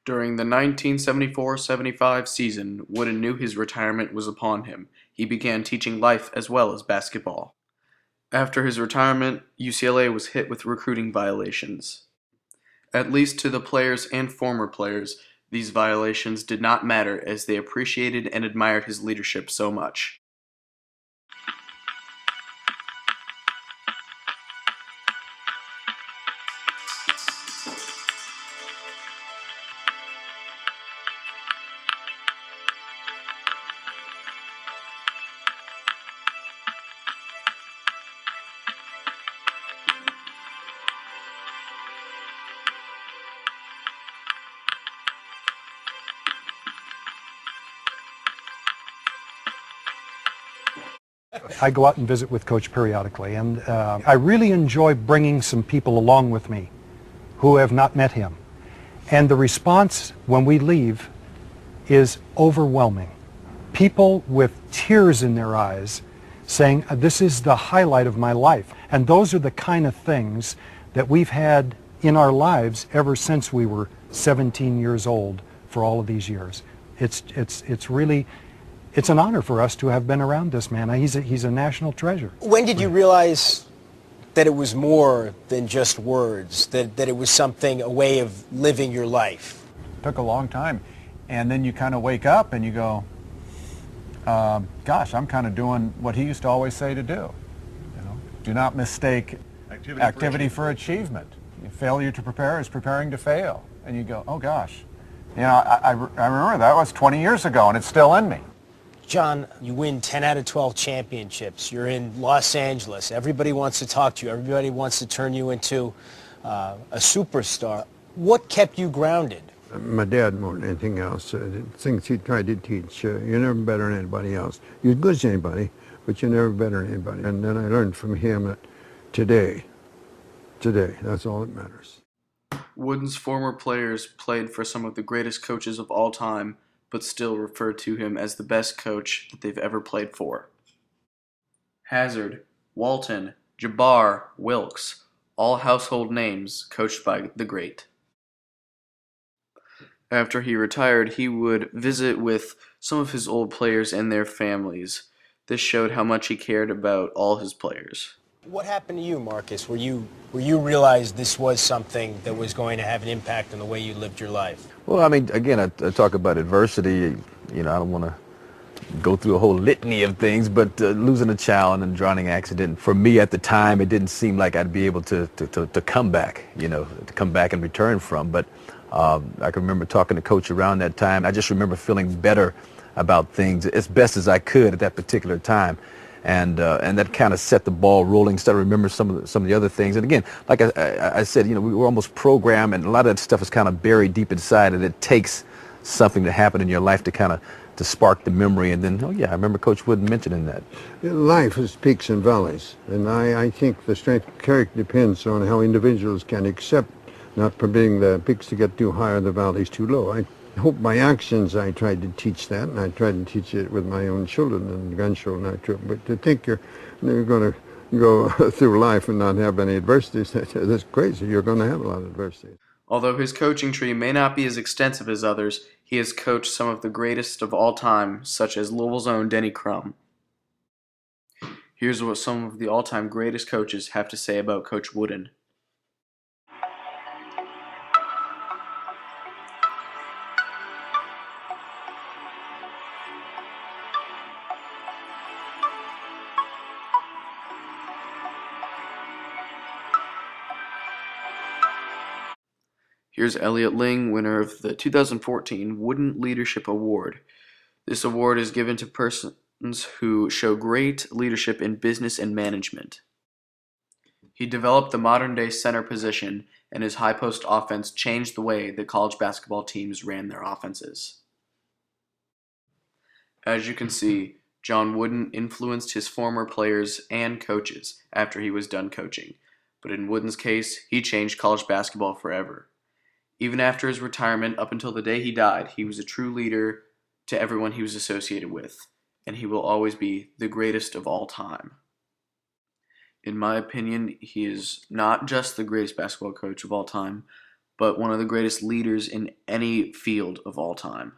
During the 1974-75 season, Wooden knew his retirement was upon him. He began teaching life as well as basketball. After his retirement, UCLA was hit with recruiting violations. At least to the players and former players, these violations did not matter as they appreciated and admired his leadership so much. I go out and visit with Coach periodically, and I really enjoy bringing some people along with me who have not met him. And the response when we leave is overwhelming. People with tears in their eyes saying, this is the highlight of my life. And those are the kind of things that we've had in our lives ever since we were 17 years old for all of these years. It's really, it's an honor for us to have been around this man. He's a national treasure. When did you realize that it was more than just words, that it was something, a way of living your life? It took a long time. And then you kind of wake up and you go, gosh, I'm kind of doing what he used to always say to do. You know, do not mistake activity for achievement. Failure to prepare is preparing to fail. And you go, oh gosh. You know, I remember that was 20 years ago and it's still in me. John, you win 10 out of 12 championships. You're in Los Angeles. Everybody wants to talk to you. Everybody wants to turn you into a superstar. What kept you grounded? My dad, more than anything else, the things he tried to teach, you're never better than anybody else. You're as good as anybody, but you're never better than anybody. And then I learned from him that today, that's all that matters. Wooden's former players played for some of the greatest coaches of all time, but still refer to him as the best coach that they've ever played for. Hazard, Walton, Jabbar, Wilkes, all household names coached by the great. After he retired, he would visit with some of his old players and their families. This showed how much he cared about all his players. What happened to you, Marcus, where you realized this was something that was going to have an impact on the way you lived your life? Well, I mean, again, I talk about adversity. You know, I don't want to go through a whole litany of things, but losing a child in a drowning accident, for me at the time, it didn't seem like I'd be able to come back, you know, to come back and return from. But I can remember talking to Coach around that time. I just remember feeling better about things as best as I could at that particular time. And that kind of set the ball rolling. Started to remember some of the other things. And again, like I said, you know, we were almost programmed, and a lot of that stuff is kind of buried deep inside, and it takes something to happen in your life to kind of to spark the memory. And then, oh yeah, I remember Coach Wooden mentioning that. Life is peaks and valleys, and I think the strength of character depends on how individuals can accept not permitting the peaks to get too high or the valleys too low. I hope by actions I tried to teach that, and I tried to teach it with my own children and grandchildren. But to think you're going to go through life and not have any adversities, that's crazy. You're going to have a lot of adversity. Although his coaching tree may not be as extensive as others, he has coached some of the greatest of all time, such as Louisville's own Denny Crum. Here's what some of the all-time greatest coaches have to say about Coach Wooden. Here's Elliot Ling, winner of the 2014 Wooden Leadership Award. This award is given to persons who show great leadership in business and management. He developed the modern-day center position, and his high-post offense changed the way that college basketball teams ran their offenses. As you can see, John Wooden influenced his former players and coaches after he was done coaching, but in Wooden's case, he changed college basketball forever. Even after his retirement, up until the day he died, he was a true leader to everyone he was associated with, and he will always be the greatest of all time. In my opinion, he is not just the greatest basketball coach of all time, but one of the greatest leaders in any field of all time.